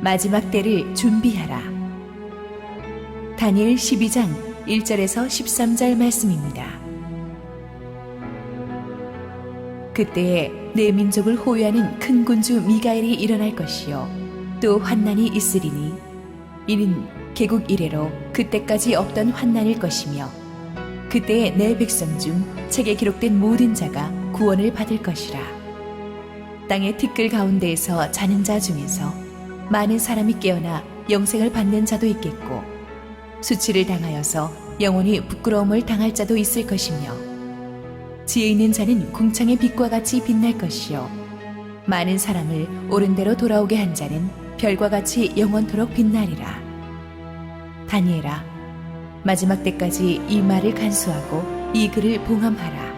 마지막 때를 준비하라. 다니엘 12장 1절에서 13절 말씀입니다. 그때에 내 민족을 호위하는 큰 군주 미가엘이 일어날 것이요 또 환난이 있으리니 이는 개국 이래로 그때까지 없던 환난일 것이며 그때에 내 백성 중 책에 기록된 모든 자가 구원을 받을 것이라. 땅의 티끌 가운데에서 자는 자 중에서 많은 사람이 깨어나 영생을 받는 자도 있겠고 수치를 당하여서 영원히 부끄러움을 당할 자도 있을 것이며 지혜 있는 자는 궁창의 빛과 같이 빛날 것이요 많은 사람을 옳은 대로 돌아오게 한 자는 별과 같이 영원토록 빛나리라. 다니엘아, 마지막 때까지 이 말을 간수하고 이 글을 봉함하라.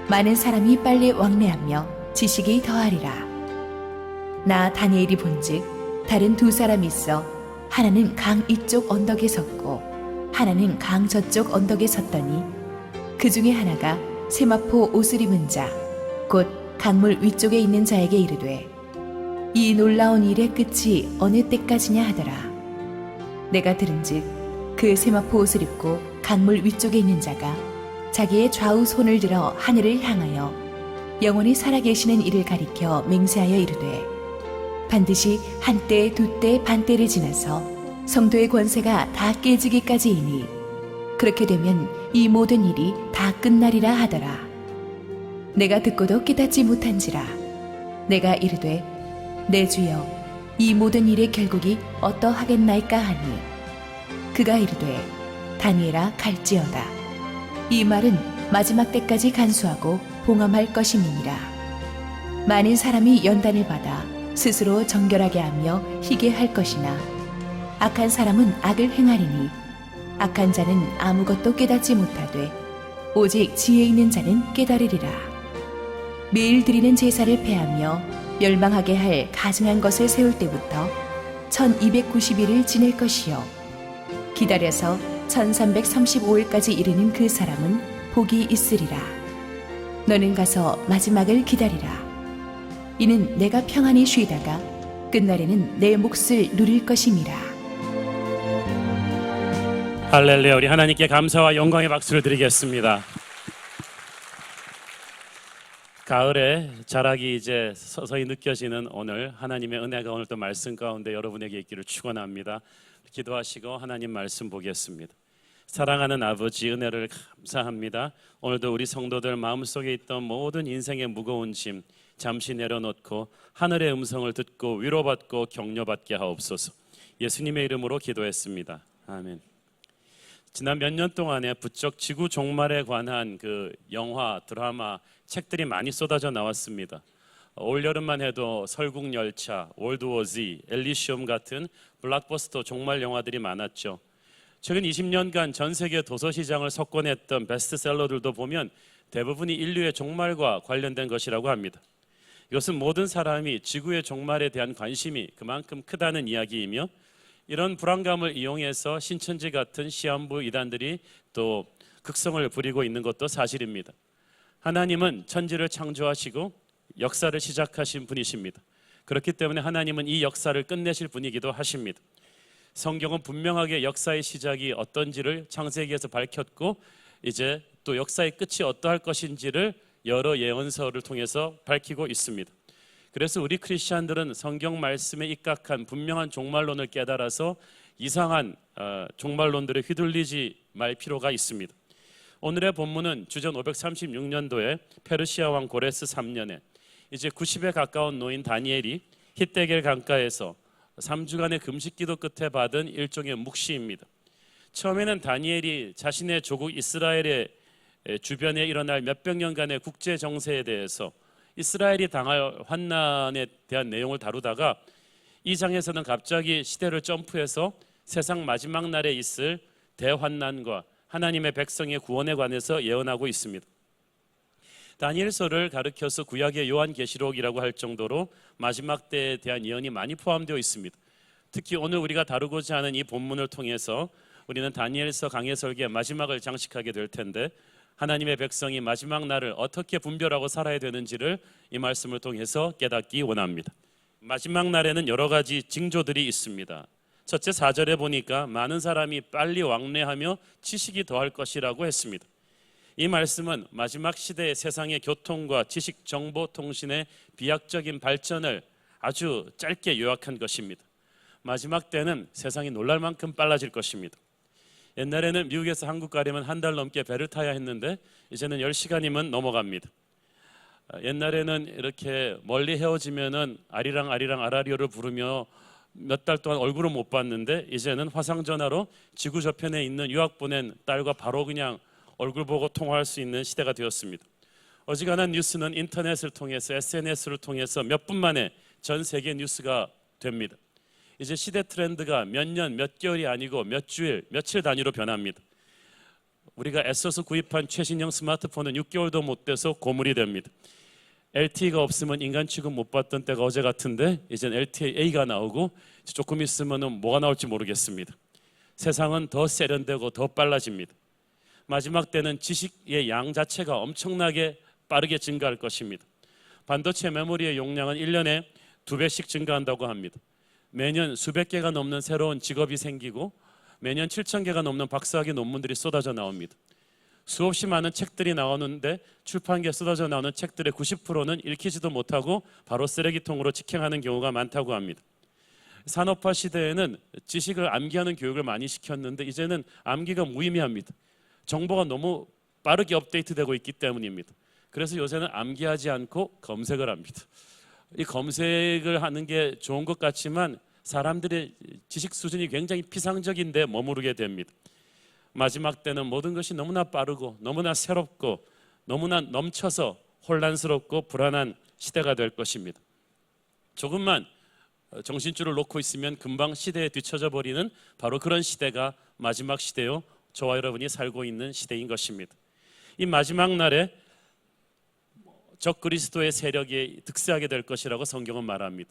많은 사람이 빨리 왕래하며 지식이 더하리라. 나 다니엘이 본즉 다른 두 사람이 있어 하나는 강 이쪽 언덕에 섰고 하나는 강 저쪽 언덕에 섰더니 그 중에 하나가 세마포 옷을 입은 자 곧 강물 위쪽에 있는 자에게 이르되 이 놀라운 일의 끝이 어느 때까지냐 하더라. 내가 들은즉 그 세마포 옷을 입고 강물 위쪽에 있는 자가 자기의 좌우 손을 들어 하늘을 향하여 영원히 살아계시는 이를 가리켜 맹세하여 이르되 반드시 한때 두때 반때를 지나서 성도의 권세가 다 깨지기까지이니 그렇게 되면 이 모든 일이 다 끝나리라 하더라. 내가 듣고도 깨닫지 못한지라. 내가 이르되 내 주여 이 모든 일의 결국이 어떠하겠나이까 하니 그가 이르되 다니엘아 갈지어다. 이 말은 마지막 때까지 간수하고 봉함할 것임이니라. 많은 사람이 연단을 받아 스스로 정결하게 하며 희게 할 것이나 악한 사람은 악을 행하리니 악한 자는 아무것도 깨닫지 못하되 오직 지혜 있는 자는 깨달으리라. 매일 드리는 제사를 폐하며 멸망하게 할 가증한 것을 세울 때부터 1290일을 지낼 것이요 기다려서 1335일까지 이르는 그 사람은 복이 있으리라. 너는 가서 마지막을 기다리라. 이는 내가 평안히 쉬다가 끝날에는 내 몫을 누릴 것임이라. 할렐루야. 우리 하나님께 감사와 영광의 박수를 드리겠습니다. 가을에 자락이 이제 서서히 느껴지는 오늘 하나님의 은혜가 오늘 또 말씀 가운데 여러분에게 있기를 축원합니다. 기도하시고 하나님 말씀 보겠습니다. 사랑하는 아버지, 은혜를 감사합니다. 오늘도 우리 성도들 마음속에 있던 모든 인생의 무거운 짐 잠시 내려놓고 하늘의 음성을 듣고 위로받고 격려받게 하옵소서. 예수님의 이름으로 기도했습니다. 아멘. 지난 몇 년 동안에 부쩍 지구 종말에 관한 그 영화, 드라마, 책들이 많이 쏟아져 나왔습니다. 올여름만 해도 설국열차, 월드워 Z, 엘리시움 같은 블록버스터 종말 영화들이 많았죠. 최근 20년간 전 세계 도서시장을 석권했던 베스트셀러들도 보면 대부분이 인류의 종말과 관련된 것이라고 합니다. 이것은 모든 사람이 지구의 종말에 대한 관심이 그만큼 크다는 이야기이며 이런 불안감을 이용해서 신천지 같은 시한부 이단들이 또 극성을 부리고 있는 것도 사실입니다. 하나님은 천지를 창조하시고 역사를 시작하신 분이십니다. 그렇기 때문에 하나님은 이 역사를 끝내실 분이기도 하십니다. 성경은 분명하게 역사의 시작이 어떤지를 창세기에서 밝혔고 이제 또 역사의 끝이 어떠할 것인지를 여러 예언서를 통해서 밝히고 있습니다. 그래서 우리 크리스찬들은 성경 말씀에 입각한 분명한 종말론을 깨달아서 이상한 종말론들에 휘둘리지 말 필요가 있습니다. 오늘의 본문은 주전 536년도에 페르시아 왕 고레스 3년에 이제 90에 가까운 노인 다니엘이 히데겔 강가에서 3주간의 금식기도 끝에 받은 일종의 묵시입니다. 처음에는 다니엘이 자신의 조국 이스라엘의 주변에 일어날 몇백 년간의 국제 정세에 대해서 이스라엘이 당할 환난에 대한 내용을 다루다가 이 장에서는 갑자기 시대를 점프해서 세상 마지막 날에 있을 대환난과 하나님의 백성의 구원에 관해서 예언하고 있습니다. 다니엘서를 가르쳐서 구약의 요한계시록이라고 할 정도로 마지막 때에 대한 예언이 많이 포함되어 있습니다. 특히 오늘 우리가 다루고자 하는 이 본문을 통해서 우리는 다니엘서 강해 설계의 마지막을 장식하게 될 텐데 하나님의 백성이 마지막 날을 어떻게 분별하고 살아야 되는지를 이 말씀을 통해서 깨닫기 원합니다. 마지막 날에는 여러 가지 징조들이 있습니다. 첫째 4절에 보니까 많은 사람이 빨리 왕래하며 지식이 더할 것이라고 했습니다. 이 말씀은 마지막 시대의 세상의 교통과 지식 정보 통신의 비약적인 발전을 아주 짧게 요약한 것입니다. 마지막 때는 세상이 놀랄 만큼 빨라질 것입니다. 옛날에는 미국에서 한국 가려면 한 달 넘게 배를 타야 했는데 이제는 10시간이면 넘어갑니다. 옛날에는 이렇게 멀리 헤어지면은 아리랑 아라리오를 부르며 몇 달 동안 얼굴을 못 봤는데 이제는 화상전화로 지구 저편에 있는 유학 보낸 딸과 바로 그냥 얼굴 보고 통화할 수 있는 시대가 되었습니다. 어지간한 뉴스는 인터넷을 통해서 SNS를 통해서 몇 분 만에 전 세계 뉴스가 됩니다. 이제 시대 트렌드가 몇 년, 몇 개월이 아니고 몇 주일, 며칠 단위로 변합니다. 우리가 애써서 구입한 최신형 스마트폰은 6개월도 못 돼서 고물이 됩니다. LTE가 없으면 인간 취급 못 받던 때가 어제 같은데 이제는 LTE-A가 나오고 조금 있으면 뭐가 나올지 모르겠습니다. 세상은 더 세련되고 더 빨라집니다. 마지막 때는 지식의 양 자체가 엄청나게 빠르게 증가할 것입니다. 반도체 메모리의 용량은 1년에 2배씩 증가한다고 합니다. 매년 수백 개가 넘는 새로운 직업이 생기고 매년 7,000개가 넘는 박사학위 논문들이 쏟아져 나옵니다. 수없이 많은 책들이 나오는데 출판계에 쏟아져 나오는 책들의 90%는 읽히지도 못하고 바로 쓰레기통으로 직행하는 경우가 많다고 합니다. 산업화 시대에는 지식을 암기하는 교육을 많이 시켰는데 이제는 암기가 무의미합니다. 정보가 너무 빠르게 업데이트되고 있기 때문입니다. 그래서 요새는 암기하지 않고 검색을 합니다. 이 검색을 하는 게 좋은 것 같지만 사람들의 지식 수준이 굉장히 피상적인데 머무르게 됩니다. 마지막 때는 모든 것이 너무나 빠르고 너무나 새롭고 너무나 넘쳐서 혼란스럽고 불안한 시대가 될 것입니다. 조금만 정신줄을 놓고 있으면 금방 시대에 뒤처져 버리는 바로 그런 시대가 마지막 시대요. 저와 여러분이 살고 있는 시대인 것입니다. 이 마지막 날에 적 그리스도의 세력이 득세하게 될 것이라고 성경은 말합니다.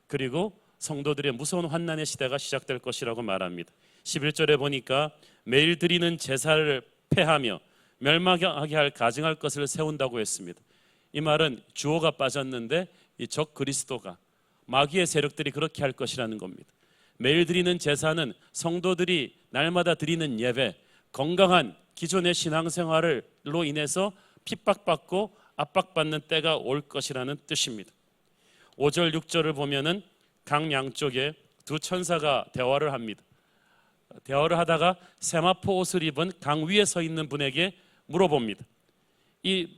그리고 성도들의 무서운 환난의 시대가 시작될 것이라고 말합니다. 11절에 보니까 매일 드리는 제사를 폐하며 멸망하게 할 가증할 것을 세운다고 했습니다. 이 말은 주어가 빠졌는데 이 적 그리스도가 마귀의 세력들이 그렇게 할 것이라는 겁니다. 매일 드리는 제사는 성도들이 날마다 드리는 예배, 건강한 기존의 신앙생활로 인해서 핍박받고 압박받는 때가 올 것이라는 뜻입니다. 5절, 6절을 보면은 강 양쪽에 두 천사가 대화를 합니다. 대화를 하다가 세마포 옷을 입은 강 위에 서 있는 분에게 물어봅니다. 이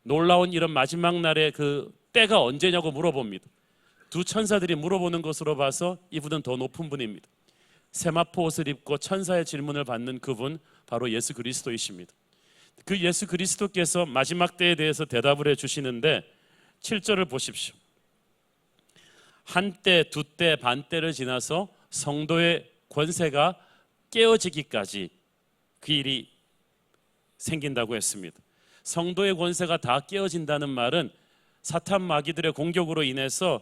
놀라운 이런 마지막 날의 그 때가 언제냐고 물어봅니다. 두 천사들이 물어보는 것으로 봐서 이분은 더 높은 분입니다. 세마포 옷을 입고 천사의 질문을 받는 그분 바로 예수 그리스도이십니다. 그 예수 그리스도께서 마지막 때에 대해서 대답을 해주시는데 7절을 보십시오. 한때, 두때, 반때를 지나서 성도의 권세가 깨어지기까지 그 일이 생긴다고 했습니다. 성도의 권세가 다 깨어진다는 말은 사탄 마귀들의 공격으로 인해서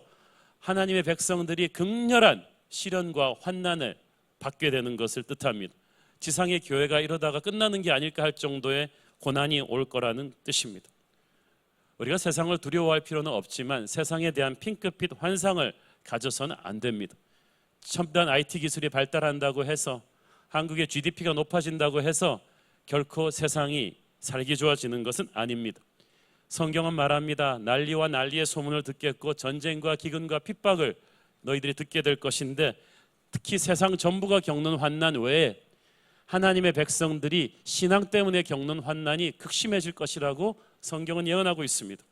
하나님의 백성들이 극렬한 시련과 환난을 받게 되는 것을 뜻합니다. 지상의 교회가 이러다가 끝나는 게 아닐까 할 정도의 고난이 올 거라는 뜻입니다. 우리가 세상을 두려워할 필요는 없지만 세상에 대한 핑크빛 환상을 가져서는 안 됩니다. 첨단 IT 기술이 발달한다고 해서 한국의 GDP가 높아진다고 해서 결코 세상이 살기 좋아지는 것은 아닙니다. 성경은 말합니다. 난리와 난리의 소문을 듣겠고 전쟁과 기근과 핍박을 너희들이 듣게 될 것인데 특히 세상 전부가 겪는 환난 외에 하나님의 백성들이 신앙 때문에 겪는 환난이 극심해질 것이라고 성경은 예언하고 있습니다.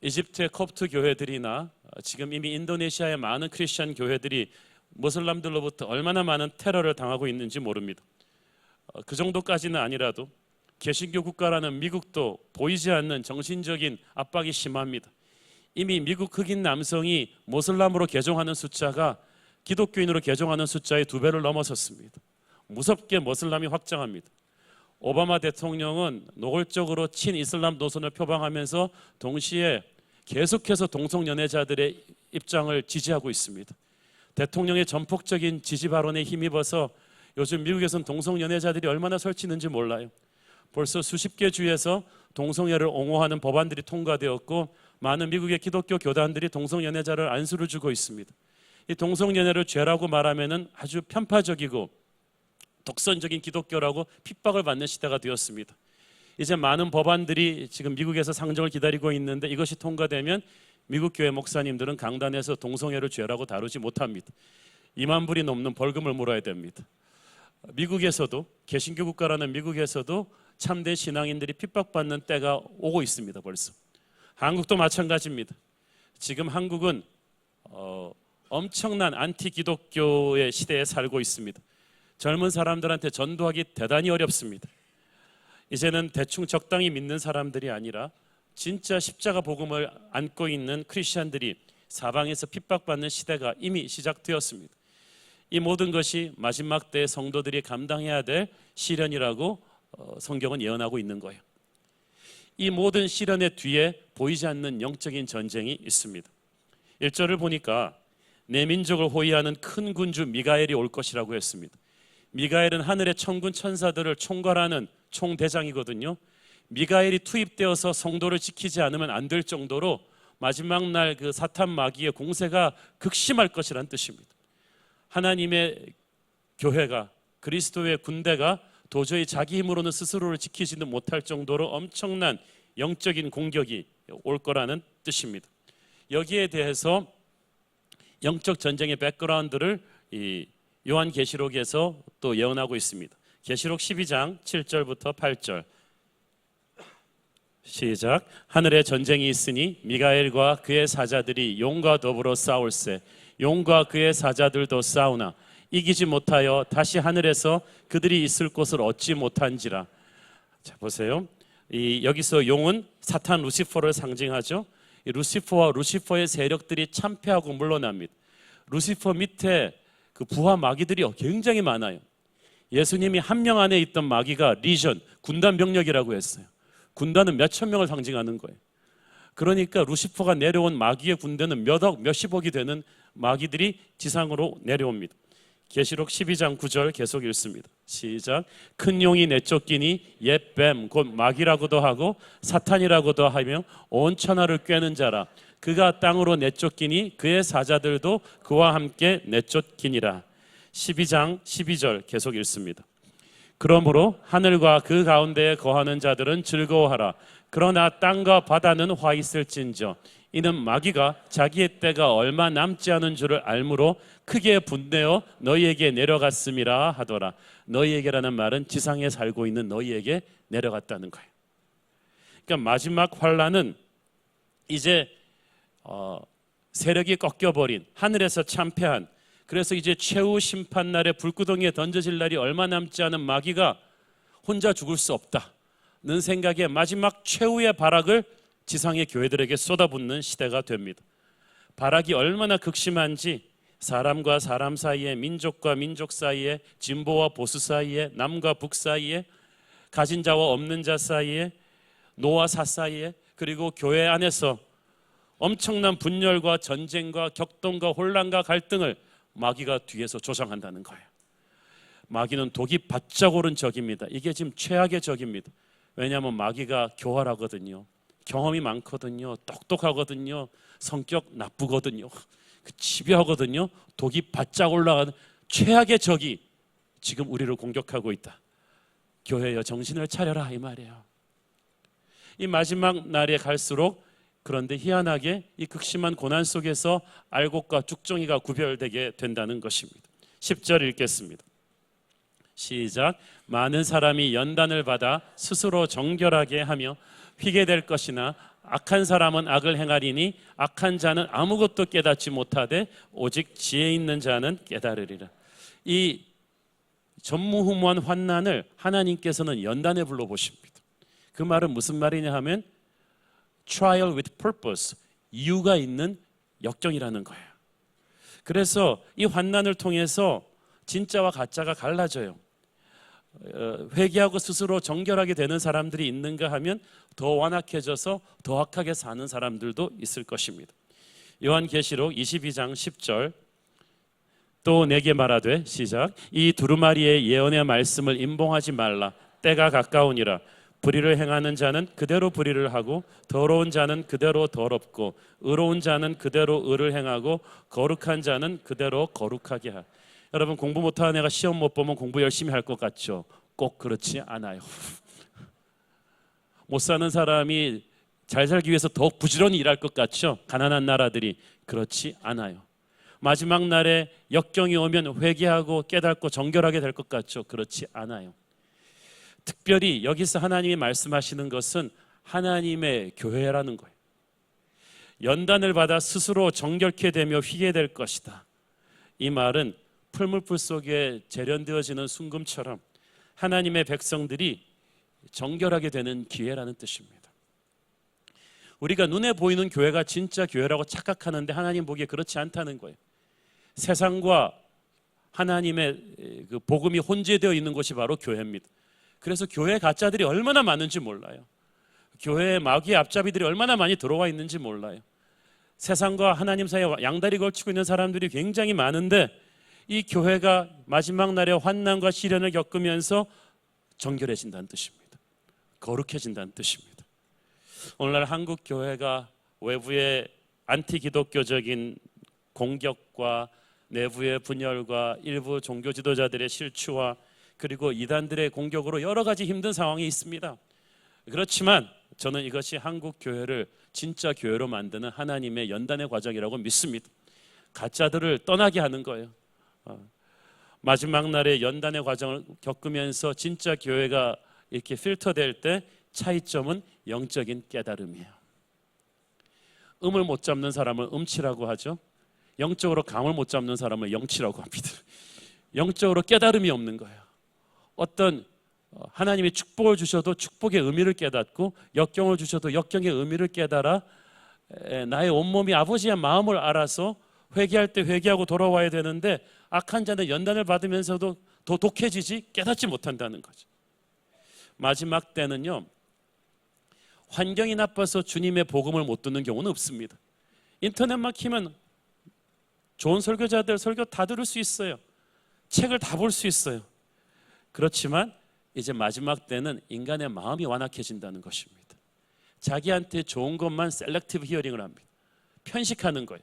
이집트의 콥트 교회들이나 지금 이미 인도네시아의 많은 크리스천 교회들이 무슬람들로부터 얼마나 많은 테러를 당하고 있는지 모릅니다. 그 정도까지는 아니라도 개신교 국가라는 미국도 보이지 않는 정신적인 압박이 심합니다. 이미 미국 흑인 남성이 모슬람으로 개종하는 숫자가 기독교인으로 개종하는 숫자의 2배를 넘어섰습니다. 무섭게 모슬람이 확장합니다. 오바마 대통령은 노골적으로 친이슬람 노선을 표방하면서 동시에 계속해서 동성연애자들의 입장을 지지하고 있습니다. 대통령의 전폭적인 지지 발언에 힘입어서 요즘 미국에서는 동성연애자들이 얼마나 설치는지 몰라요. 벌써 수십 개 주에서 동성애를 옹호하는 법안들이 통과되었고 많은 미국의 기독교 교단들이 동성연애자를 안수를 주고 있습니다. 이 동성연애를 죄라고 말하면은 아주 편파적이고 독선적인 기독교라고 핍박을 받는 시대가 되었습니다. 이제 많은 법안들이 지금 미국에서 상정을 기다리고 있는데 이것이 통과되면 미국 교회 목사님들은 강단에서 동성애를 죄라고 다루지 못합니다. 2만 불이 넘는 벌금을 물어야 됩니다. 미국에서도 개신교 국가라는 미국에서도 참된 신앙인들이 핍박받는 때가 오고 있습니다. 벌써 한국도 마찬가지입니다. 지금 한국은 엄청난 안티 기독교의 시대에 살고 있습니다. 젊은 사람들한테 전도하기 대단히 어렵습니다. 이제는 대충 적당히 믿는 사람들이 아니라 진짜 십자가 복음을 안고 있는 크리스찬들이 사방에서 핍박받는 시대가 이미 시작되었습니다. 이 모든 것이 마지막 때의 성도들이 감당해야 될 시련이라고 성경은 예언하고 있는 거예요. 이 모든 시련의 뒤에 보이지 않는 영적인 전쟁이 있습니다. 1절을 보니까 내 민족을 호위하는 큰 군주 미가엘이 올 것이라고 했습니다. 미가엘은 하늘의 천군 천사들을 총괄하는 총대장이거든요. 미가엘이 투입되어서 성도를 지키지 않으면 안 될 정도로 마지막 날 그 사탄 마귀의 공세가 극심할 것이란 뜻입니다. 하나님의 교회가, 그리스도의 군대가 도저히 자기 힘으로는 스스로를 지키지는 못할 정도로 엄청난 영적인 공격이 올 거라는 뜻입니다. 여기에 대해서 영적 전쟁의 백그라운드를 이 요한계시록에서 또 예언하고 있습니다. 계시록 12장 7절부터 8절 시작. 하늘에 전쟁이 있으니 미가엘과 그의 사자들이 용과 더불어 싸울세. 용과 그의 사자들도 싸우나 이기지 못하여 다시 하늘에서 그들이 있을 곳을 얻지 못한지라. 자 보세요. 여기서 용은 사탄 루시퍼를 상징하죠. 이 루시퍼와 루시퍼의 세력들이 참패하고 물러납니다. 루시퍼 밑에 그 부하 마귀들이 굉장히 많아요. 예수님이 한 명 안에 있던 마귀가 리전, 군단 병력이라고 했어요. 군단은 몇천 명을 상징하는 거예요. 그러니까 루시퍼가 내려온 마귀의 군대는 몇억, 몇십억이 되는 마귀들이 지상으로 내려옵니다. 계시록 12장 9절 계속 읽습니다. 시작. 큰 용이 내쫓기니 옛 뱀 곧 마귀라고도 하고 사탄이라고도 하며 온 천하를 꿰는 자라. 그가 땅으로 내쫓기니 그의 사자들도 그와 함께 내쫓기니라. 12장 12절 계속 읽습니다. 그러므로 하늘과 그 가운데에 거하는 자들은 즐거워하라. 그러나 땅과 바다는 화 있을진저 이는 마귀가 자기의 때가 얼마 남지 않은 줄을 알므로 크게 분내어 너희에게 내려갔음이라 하더라. 너희에게라는 말은 지상에 살고 있는 너희에게 내려갔다는 거예요. 그러니까 마지막 환란은 이제 세력이 꺾여버린, 하늘에서 참패한, 그래서 이제 최후 심판날에 불구덩이에 던져질 날이 얼마 남지 않은 마귀가 혼자 죽을 수 없다는 생각에 마지막 최후의 발악을 지상의 교회들에게 쏟아붓는 시대가 됩니다. 발악이 얼마나 극심한지 사람과 사람 사이에, 민족과 민족 사이에, 진보와 보수 사이에, 남과 북 사이에, 가진 자와 없는 자 사이에, 노와 사 사이에, 그리고 교회 안에서 엄청난 분열과 전쟁과 격동과 혼란과 갈등을 마귀가 뒤에서 조장한다는 거예요. 마귀는 독이 바짝 오른 적입니다. 이게 지금 최악의 적입니다. 왜냐하면 마귀가 교활하거든요. 경험이 많거든요. 똑똑하거든요. 성격 나쁘거든요. 집요하거든요. 독이 바짝 올라가는 최악의 적이 지금 우리를 공격하고 있다. 교회여 정신을 차려라 이 말이에요. 이 마지막 날에 갈수록 그런데 희한하게 이 극심한 고난 속에서 알곡과 쭉정이가 구별되게 된다는 것입니다. 10절 읽겠습니다. 시작. 많은 사람이 연단을 받아 스스로 정결하게 하며 휘게 될 것이나 악한 사람은 악을 행하리니 악한 자는 아무것도 깨닫지 못하되 오직 지혜 있는 자는 깨달으리라. 이 전무후무한 환난을 하나님께서는 연단에 불러보십니다. 그 말은 무슨 말이냐 하면 trial with purpose, 이유가 있는 역경이라는 거예요. 그래서 이 환난을 통해서 진짜와 가짜가 갈라져요. 회개하고 스스로 정결하게 되는 사람들이 있는가 하면 더 완악해져서 더 악하게 사는 사람들도 있을 것입니다. 요한계시록 22장 10절 또 내게 말하되 시작. 이 두루마리의 예언의 말씀을 임봉하지 말라. 때가 가까우니라. 불의를 행하는 자는 그대로 불의를 하고 더러운 자는 그대로 더럽고 의로운 자는 그대로 의를 행하고 거룩한 자는 그대로 거룩하게 하라. 여러분, 공부 못하는 애가 시험 못 보면 공부 열심히 할 것 같죠? 꼭 그렇지 않아요. 못 사는 사람이 잘 살기 위해서 더욱 부지런히 일할 것 같죠? 가난한 나라들이. 그렇지 않아요. 마지막 날에 역경이 오면 회개하고 깨닫고 정결하게 될 것 같죠? 그렇지 않아요. 특별히 여기서 하나님이 말씀하시는 것은 하나님의 교회라는 거예요. 연단을 받아 스스로 정결케 되며 휘게 될 것이다. 이 말은 풀물불 속에 재련되어지는 순금처럼 하나님의 백성들이 정결하게 되는 기회라는 뜻입니다. 우리가 눈에 보이는 교회가 진짜 교회라고 착각하는데 하나님 보기에 그렇지 않다는 거예요. 세상과 하나님의 그 복음이 혼재되어 있는 곳이 바로 교회입니다. 그래서 교회 가짜들이 얼마나 많은지 몰라요. 교회에 마귀의 앞잡이들이 얼마나 많이 들어와 있는지 몰라요. 세상과 하나님 사이에 양다리 걸치고 있는 사람들이 굉장히 많은데 이 교회가 마지막 날에 환난과 시련을 겪으면서 정결해진다는 뜻입니다. 거룩해진다는 뜻입니다. 오늘날 한국 교회가 외부의 안티 기독교적인 공격과 내부의 분열과 일부 종교 지도자들의 실추와 그리고 이단들의 공격으로 여러 가지 힘든 상황이 있습니다. 그렇지만 저는 이것이 한국 교회를 진짜 교회로 만드는 하나님의 연단의 과정이라고 믿습니다. 가짜들을 떠나게 하는 거예요. 마지막 날에 연단의 과정을 겪으면서 진짜 교회가 이렇게 필터될 때 차이점은 영적인 깨달음이에요. 음을 못 잡는 사람을 음치라고 하죠. 영적으로 감을 못 잡는 사람을 영치라고 합니다. 영적으로 깨달음이 없는 거예요. 어떤 하나님이 축복을 주셔도 축복의 의미를 깨닫고 역경을 주셔도 역경의 의미를 깨달아 나의 온몸이 아버지의 마음을 알아서 회개할 때 회개하고 돌아와야 되는데 악한 자는 연단을 받으면서도 더 독해지지 깨닫지 못한다는 거죠. 마지막 때는요, 환경이 나빠서 주님의 복음을 못 듣는 경우는 없습니다. 인터넷만 키면 좋은 설교자들 설교 다 들을 수 있어요. 책을 다 볼 수 있어요. 그렇지만 이제 마지막 때는 인간의 마음이 완악해진다는 것입니다. 자기한테 좋은 것만 셀렉티브 히어링을 합니다. 편식하는 거예요.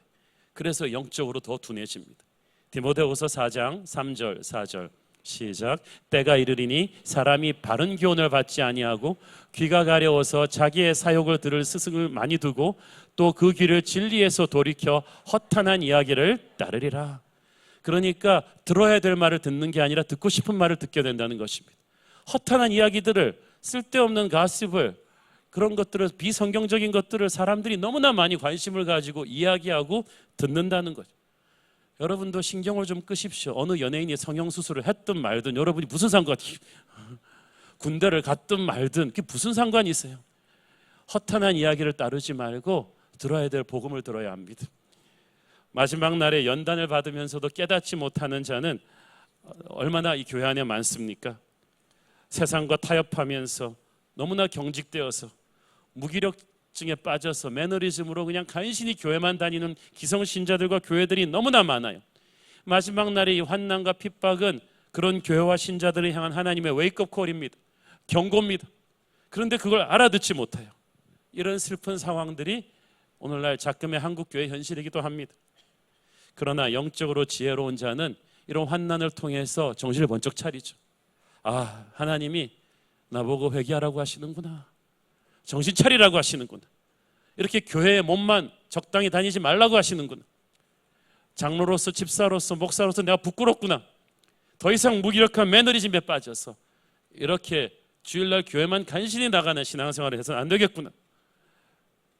그래서 영적으로 더 둔해집니다. 디모데후서 4장 3절 4절 시작. 때가 이르리니 사람이 바른 교훈을 받지 아니하고 귀가 가려워서 자기의 사욕을 들을 스승을 많이 두고 또 그 귀를 진리에서 돌이켜 허탄한 이야기를 따르리라. 그러니까 들어야 될 말을 듣는 게 아니라 듣고 싶은 말을 듣게 된다는 것입니다. 허탄한 이야기들을, 쓸데없는 가십을, 그런 것들을, 비성경적인 것들을 사람들이 너무나 많이 관심을 가지고 이야기하고 듣는다는 거죠. 여러분도 신경을 좀 끄십시오. 어느 연예인이 성형수술을 했든 말든 여러분이 무슨 상관이, 군대를 갔든 말든 그게 무슨 상관이 있어요. 허탄한 이야기를 따르지 말고 들어야 될 복음을 들어야 합니다. 마지막 날에 연단을 받으면서도 깨닫지 못하는 자는 얼마나 이 교회 안에 많습니까? 세상과 타협하면서 너무나 경직되어서 무기력증에 빠져서 매너리즘으로 그냥 간신히 교회만 다니는 기성신자들과 교회들이 너무나 많아요. 마지막 날의 이 환난과 핍박은 그런 교회와 신자들을 향한 하나님의 웨이크업 콜입니다. 경고입니다. 그런데 그걸 알아듣지 못해요. 이런 슬픈 상황들이 오늘날 작금의 한국교회 현실이기도 합니다. 그러나 영적으로 지혜로운 자는 이런 환난을 통해서 정신을 번쩍 차리죠. 아, 하나님이 나보고 회개하라고 하시는구나. 정신 차리라고 하시는구나. 이렇게 교회에 몸만 적당히 다니지 말라고 하시는구나. 장로로서, 집사로서, 목사로서 내가 부끄럽구나. 더 이상 무기력한 매너리즘에 빠져서 이렇게 주일날 교회만 간신히 나가는 신앙생활을 해서는 안 되겠구나.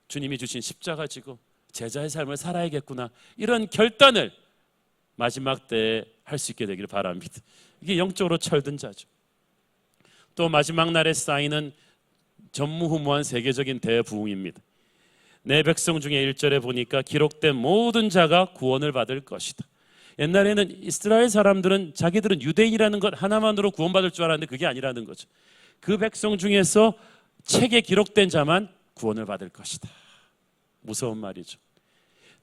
주님이 주신 십자가 지고 제자의 삶을 살아야겠구나. 이런 결단을 마지막 때에 할 수 있게 되기를 바랍니다. 이게 영적으로 철든 자죠. 또 마지막 날에 쌓이는 전무후무한 세계적인 대부흥입니다. 내 백성 중에 1절에 보니까 기록된 모든 자가 구원을 받을 것이다. 옛날에는 이스라엘 사람들은 자기들은 유대인이라는 것 하나만으로 구원받을 줄 알았는데 그게 아니라는 거죠. 그 백성 중에서 책에 기록된 자만 구원을 받을 것이다. 무서운 말이죠.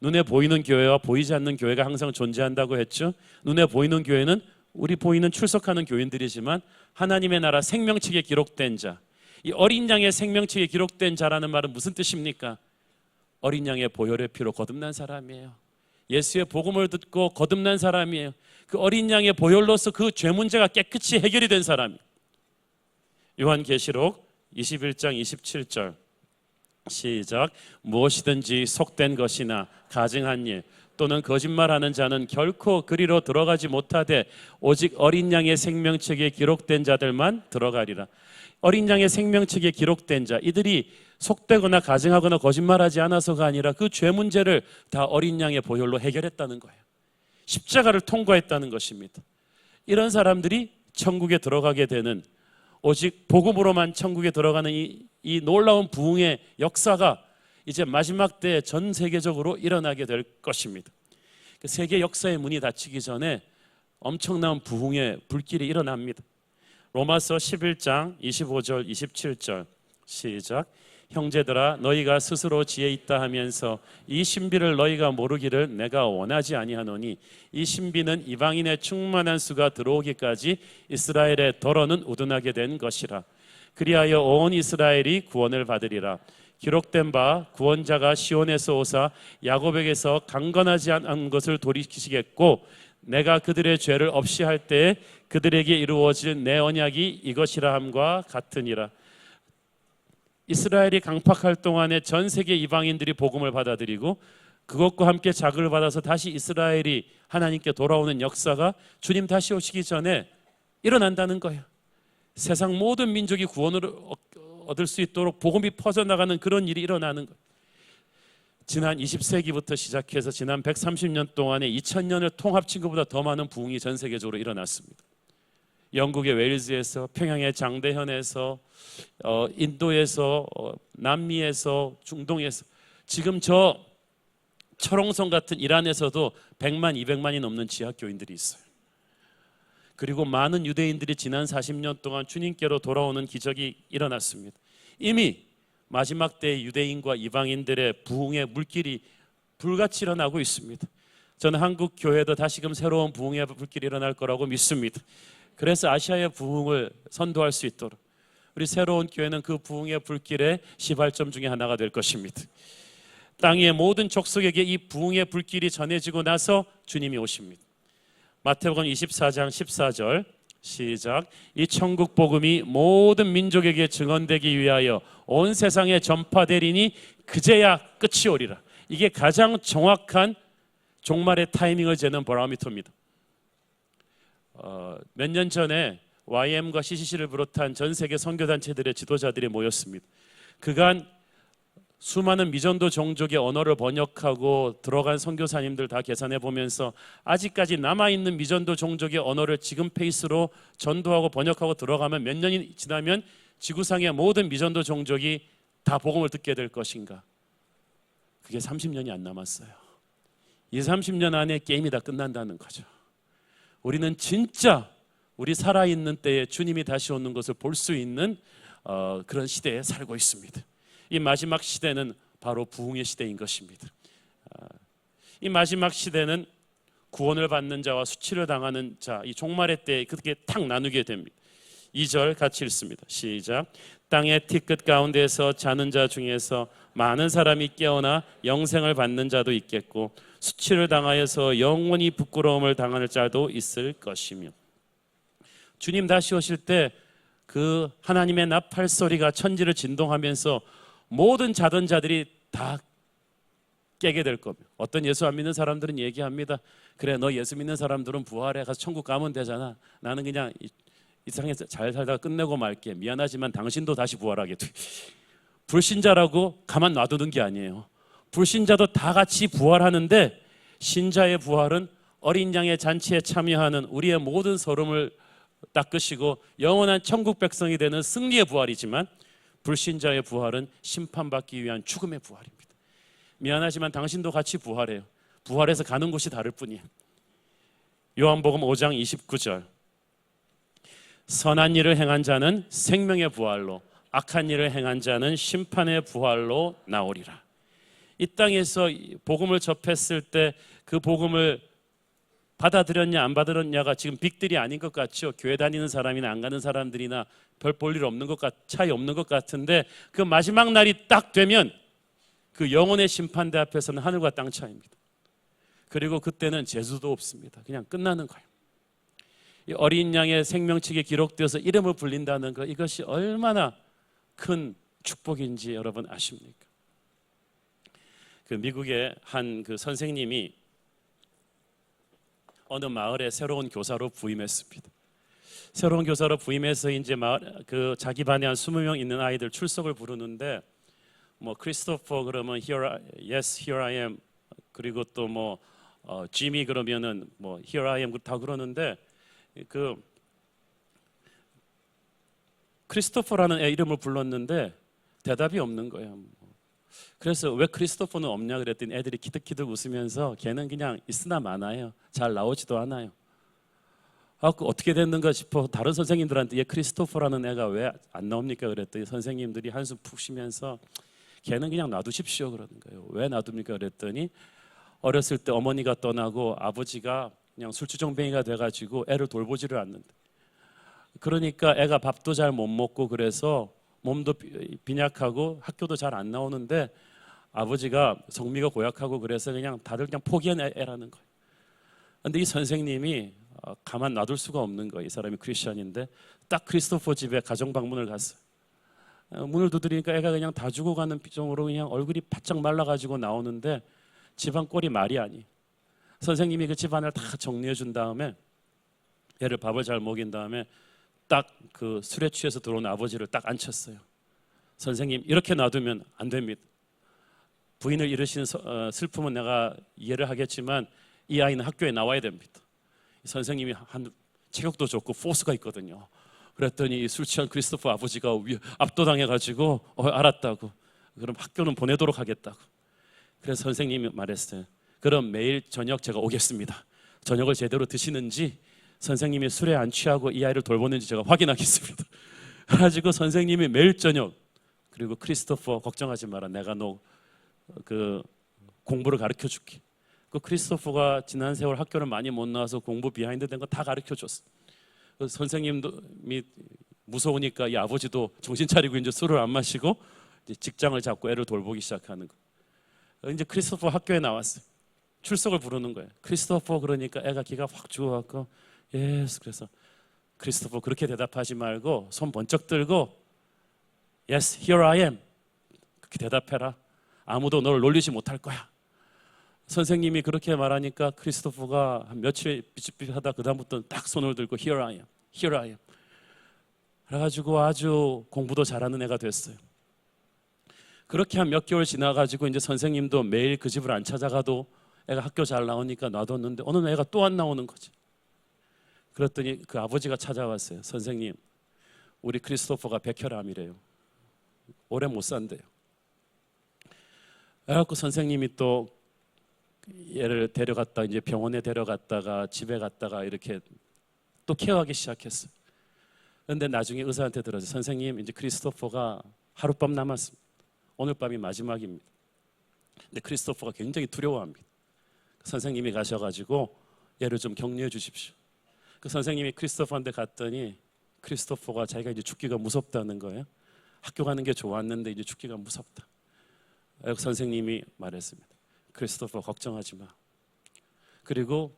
눈에 보이는 교회와 보이지 않는 교회가 항상 존재한다고 했죠. 눈에 보이는 교회는 우리 보이는 출석하는 교인들이지만 하나님의 나라 생명책에 기록된 자, 이 어린 양의 생명책에 기록된 자라는 말은 무슨 뜻입니까? 어린 양의 보혈의 피로 거듭난 사람이에요. 예수의 복음을 듣고 거듭난 사람이에요. 그 어린 양의 보혈로서 그 죄 문제가 깨끗이 해결이 된 사람이에요. 요한계시록 21장 27절 시작. 무엇이든지 속된 것이나 가증한 일 또는 거짓말하는 자는 결코 그리로 들어가지 못하되 오직 어린 양의 생명책에 기록된 자들만 들어가리라. 어린 양의 생명책에 기록된 자, 이들이 속되거나 가증하거나 거짓말하지 않아서가 아니라 그 죄 문제를 다 어린 양의 보혈로 해결했다는 거예요. 십자가를 통과했다는 것입니다. 이런 사람들이 천국에 들어가게 되는, 오직 복음으로만 천국에 들어가는 이 놀라운 부흥의 역사가 이제 마지막 때에 전 세계적으로 일어나게 될 것입니다. 세계 역사의 문이 닫히기 전에 엄청난 부흥의 불길이 일어납니다. 로마서 11장 25절 27절 시작. 형제들아 너희가 스스로 지혜 있다 하면서 이 신비를 너희가 모르기를 내가 원하지 아니하노니 이 신비는 이방인의 충만한 수가 들어오기까지 이스라엘의 덜어는 우둔하게 된 것이라. 그리하여 온 이스라엘이 구원을 받으리라. 기록된 바 구원자가 시온에서 오사 야곱에게서 강건하지 않은 것을 돌이키시겠고 내가 그들의 죄를 없이 할 때에 그들에게 이루어질 내 언약이 이것이라 함과 같으니라. 이스라엘이 강팍할 동안에 전 세계 이방인들이 복음을 받아들이고 그것과 함께 자극을 받아서 다시 이스라엘이 하나님께 돌아오는 역사가 주님 다시 오시기 전에 일어난다는 거예요. 세상 모든 민족이 구원을 얻을 수 있도록 복음이 퍼져나가는 그런 일이 일어나는 거예요. 지난 20세기부터 시작해서 지난 130년 동안에 2000년을 통합친 것보다 더 많은 부흥이 전 세계적으로 일어났습니다. 영국의 웨일즈에서, 평양의 장대현에서, 인도에서, 남미에서, 중동에서, 지금 저 철옹성 같은 이란에서도 100만, 200만이 넘는 지하교인들이 있어요. 그리고 많은 유대인들이 지난 40년 동안 주님께로 돌아오는 기적이 일어났습니다. 이미 마지막 때의 유대인과 이방인들의 부흥의 물길이 불같이 일어나고 있습니다. 저는 한국 교회도 다시금 새로운 부흥의 불길이 일어날 거라고 믿습니다. 그래서 아시아의 부흥을 선도할 수 있도록 우리 새로운 교회는 그 부흥의 불길의 시발점 중에 하나가 될 것입니다. 땅 위의 모든 족속에게 이 부흥의 불길이 전해지고 나서 주님이 오십니다. 마태복음 24장 14절 시작. 이 천국 복음이 모든 민족에게 증언되기 위하여 온 세상에 전파되리니 그제야 끝이 오리라. 이게 가장 정확한 종말의 타이밍을 재는 바로미터입니다. 몇 년 전에 YM과 CCC를 비롯한 전 세계 선교단체들의 지도자들이 모였습니다. 그간 수많은 미전도 종족의 언어를 번역하고 들어간 선교사님들 다 계산해 보면서 아직까지 남아있는 미전도 종족의 언어를 지금 페이스로 전도하고 번역하고 들어가면 몇 년이 지나면 지구상의 모든 미전도 종족이 다 복음을 듣게 될 것인가? 그게 30년이 안 남았어요. 이 30년 안에 게임이 다 끝난다는 거죠. 우리는 진짜 우리 살아있는 때에 주님이 다시 오는 것을 볼 수 있는 그런 시대에 살고 있습니다. 이 마지막 시대는 바로 부흥의 시대인 것입니다. 이 마지막 시대는 구원을 받는 자와 수치를 당하는 자, 이 종말의 때에 그렇게 탁 나누게 됩니다. 2절 같이 읽습니다. 시작. 땅의 티끝 가운데서 자는 자 중에서 많은 사람이 깨어나 영생을 받는 자도 있겠고 수치를 당하여서 영원히 부끄러움을 당하는 자도 있을 것이며. 주님 다시 오실 때 그 하나님의 나팔 소리가 천지를 진동하면서 모든 자던 자들이 다 깨게 될 겁니다. 어떤 예수 안 믿는 사람들은 얘기합니다. 그래, 너 예수 믿는 사람들은 부활해 가서 천국 가면 되잖아. 나는 그냥 이 세상에서 잘 살다가 끝내고 말게. 미안하지만 당신도 다시 부활하게 돼. 불신자라고 가만 놔두는 게 아니에요. 불신자도 다 같이 부활하는데 신자의 부활은 어린 양의 잔치에 참여하는 우리의 모든 서름을 닦으시고 영원한 천국 백성이 되는 승리의 부활이지만 불신자의 부활은 심판받기 위한 죽음의 부활입니다. 미안하지만 당신도 같이 부활해요. 부활해서 가는 곳이 다를 뿐이에요. 요한복음 5장 29절 선한 일을 행한 자는 생명의 부활로 악한 일을 행한 자는 심판의 부활로 나오리라. 이 땅에서 복음을 접했을 때 그 복음을 받아들였냐 안 받아들였냐가 지금 빅딜이 아닌 것 같죠. 교회 다니는 사람이나 안 가는 사람들이나 별 볼 일 없는 차이 없는 것 같은데 그 마지막 날이 딱 되면 그 영혼의 심판대 앞에서는 하늘과 땅 차이입니다. 그리고 그때는 재수도 없습니다. 그냥 끝나는 거예요. 이 어린 양의 생명책에 기록되어서 이름을 불린다는 것, 이것이 얼마나 큰 축복인지 여러분 아십니까? 그 미국의 한 그 선생님이 어느 마을에 새로운 교사로 부임했습니다. 새로운 교사로 부임해서 이제 그 자기 반에 한 20명 있는 아이들 출석을 부르는데 뭐 크리스토퍼 그러면 yes here I am, 그리고 또 뭐 지미 그러면은 뭐 here I am 다 그러는데 그 크리스토퍼라는 애 이름을 불렀는데 대답이 없는 거예요. 그래서 왜 크리스토퍼는 없냐 그랬더니 애들이 키득키득 웃으면서 걔는 그냥 있으나 마나요. 잘 나오지도 않아요. 어떻게 됐는가 싶어 다른 선생님들한테 얘 크리스토퍼라는 애가 왜 안 나옵니까 그랬더니 선생님들이 한숨 푹 쉬면서 걔는 그냥 놔두십시오 그러는 거예요. 왜 놔둡니까 그랬더니 어렸을 때 어머니가 떠나고 아버지가 그냥 술주정뱅이가 돼가지고 애를 돌보지를 않는데, 그러니까 애가 밥도 잘 못 먹고 그래서 몸도 빈약하고 학교도 잘 안 나오는데 아버지가 성미가 고약하고 그래서 그냥 다들 그냥 포기한 애라는 거예요. 근데 이 선생님이 가만 놔둘 수가 없는 거예요. 이 사람이 크리스천인데 딱 크리스토퍼 집에 가정 방문을 갔어요. 문을 두드리니까 애가 그냥 다 죽어가는 표정으로 그냥 얼굴이 바짝 말라가지고 나오는데 집안 꼴이 말이 아니에요. 선생님이 그 집안을 다 정리해 준 다음에 애를 밥을 잘 먹인 다음에 딱 그 술에 취해서 들어온 아버지를 딱 앉혔어요. 선생님 이렇게 놔두면 안 됩니다. 부인을 잃으시는 슬픔은 내가 이해를 하겠지만 이 아이는 학교에 나와야 됩니다. 선생님이 한 체격도 좋고 포스가 있거든요. 그랬더니 술 취한 크리스토퍼 아버지가 압도당해가지고 알았다고, 그럼 학교는 보내도록 하겠다고. 그래서 선생님이 말했어요. 그럼 매일 저녁 제가 오겠습니다. 저녁을 제대로 드시는지 선생님이 술에 안 취하고 이 아이를 돌보는지 제가 확인하겠습니다. 그래가지고 선생님이 매일 저녁, 그리고 크리스토퍼 걱정하지 마라, 내가 너 그 공부를 가르쳐 줄게. 그 크리스토퍼가 지난 세월 학교를 많이 못 나와서 공부 비하인드 된 거 다 가르쳐 줬어. 그 선생님도 무서우니까 이 아버지도 정신 차리고 이제 술을 안 마시고 이제 직장을 잡고 애를 돌보기 시작하는 거. 이제 크리스토퍼 학교에 나왔어요. 출석을 부르는 거예요. 크리스토퍼 그러니까 애가 기가 확 죽어갖고 예스. 그래서 크리스토퍼 그렇게 대답하지 말고 손 번쩍 들고 yes here I am 그렇게 대답해라. 아무도 너를 놀리지 못할 거야. 선생님이 그렇게 말하니까 크리스토퍼가 한 며칠 삐죽삐죽하다 그다음부터는 딱 손을 들고 here I am, here I am. 그래가지고 아주 공부도 잘하는 애가 됐어요. 그렇게 한 몇 개월 지나가지고 이제 선생님도 매일 그 집을 안 찾아가도 애가 학교 잘 나오니까 놔뒀는데 어느 날 애가 또 안 나오는 거지. 그랬더니 그 아버지가 찾아왔어요. 선생님, 우리 크리스토퍼가 백혈암이래요. 오래 못 산대요. 그래갖고 선생님이 또 얘를 데려갔다 이제 병원에 데려갔다가 집에 갔다가 이렇게 또 케어하기 시작했어요. 그런데 나중에 의사한테 들어서 선생님 이제 크리스토퍼가 하룻밤 남았습니다. 오늘 밤이 마지막입니다. 근데 크리스토퍼가 굉장히 두려워합니다. 선생님이 가셔가지고 얘를 좀 격려해 주십시오. 그 선생님이 크리스토퍼한테 갔더니 크리스토퍼가 자기가 이제 죽기가 무섭다는 거예요. 학교 가는 게 좋았는데 이제 죽기가 무섭다. 선생님이 말했습니다. 크리스토퍼 걱정하지 마. 그리고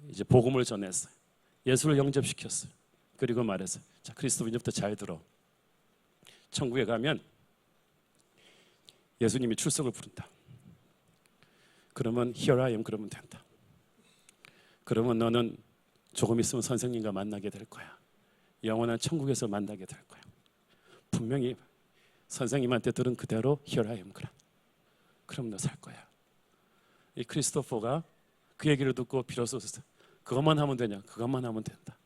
이제 복음을 전했어요. 예수를 영접시켰어요. 그리고 말했어요. 자, 크리스토퍼 이제부터 잘 들어. 천국에 가면 예수님이 출석을 부른다. 그러면 here I am 그러면 된다. 그러면 너는 조금 있으면 선생님과 만나게 될 거야. 영원한 천국에서 만나게 될 거야. 분명히 선생님한테 들은 그대로 here I am 그래. 그럼 너 살 거야. 이 크리스토퍼가 그 얘기를 듣고 비로소 그것만 하면 되냐? 그것만 하면 된다.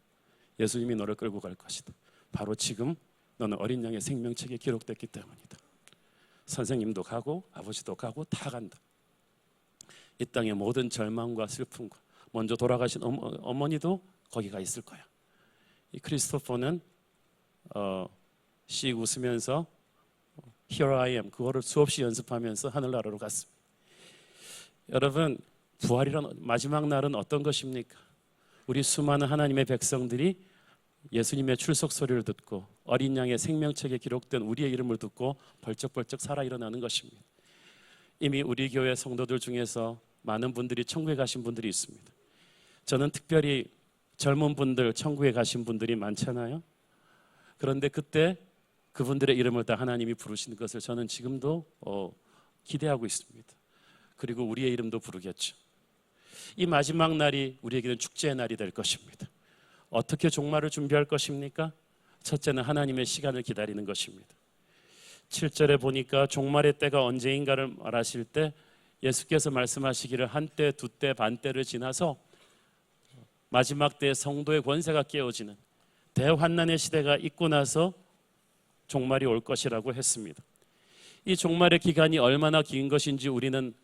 예수님이 너를 끌고 갈 것이다. 바로 지금 너는 어린 양의 생명책에 기록됐기 때문이다. 선생님도 가고 아버지도 가고 다 간다. 이 땅의 모든 절망과 슬픔과 먼저 돌아가신 어머니도 거기가 있을 거야. 이 크리스토퍼는 씩 웃으면서 Here I am 그거를 수없이 연습하면서 하늘나라로 갔습니다. 여러분, 부활이란 마지막 날은 어떤 것입니까? 우리 수많은 하나님의 백성들이 예수님의 출석 소리를 듣고 어린 양의 생명책에 기록된 우리의 이름을 듣고 벌쩍벌쩍 살아 일어나는 것입니다. 이미 우리 교회 성도들 중에서 많은 분들이 천국에 가신 분들이 있습니다. 저는 특별히 젊은 분들, 천국에 가신 분들이 많잖아요. 그런데 그때 그분들의 이름을 다 하나님이 부르시는 것을 저는 지금도 기대하고 있습니다. 그리고 우리의 이름도 부르겠죠. 이 마지막 날이 우리에게는 축제의 날이 될 것입니다. 어떻게 종말을 준비할 것입니까? 첫째는 하나님의 시간을 기다리는 것입니다. 7절에 보니까 종말의 때가 언제인가를 말하실 때 예수께서 말씀하시기를 한때, 두때, 반때를 지나서 마지막 때에 성도의 권세가 깨어지는 대환난의 시대가 있고 나서 종말이 올 것이라고 했습니다. 이 종말의 기간이 얼마나 긴 것인지 우리는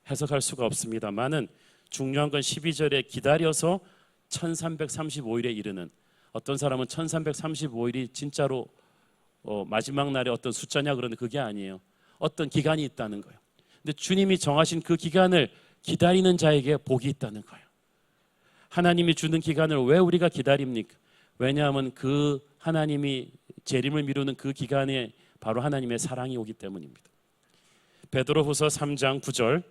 해석할 수가 없습니다만은 중요한 건 12절에 기다려서 1335일에 이르는, 어떤 사람은 1335일이 진짜로 마지막 날에 어떤 숫자냐 그러는데 그게 아니에요. 어떤 기간이 있다는 거예요. 근데 주님이 정하신 그 기간을 기다리는 자에게 복이 있다는 거예요. 하나님이 주는 기간을 왜 우리가 기다립니까? 왜냐하면 그 하나님이 재림을 미루는 그 기간에 바로 하나님의 사랑이 오기 때문입니다. 베드로후서 3장 9절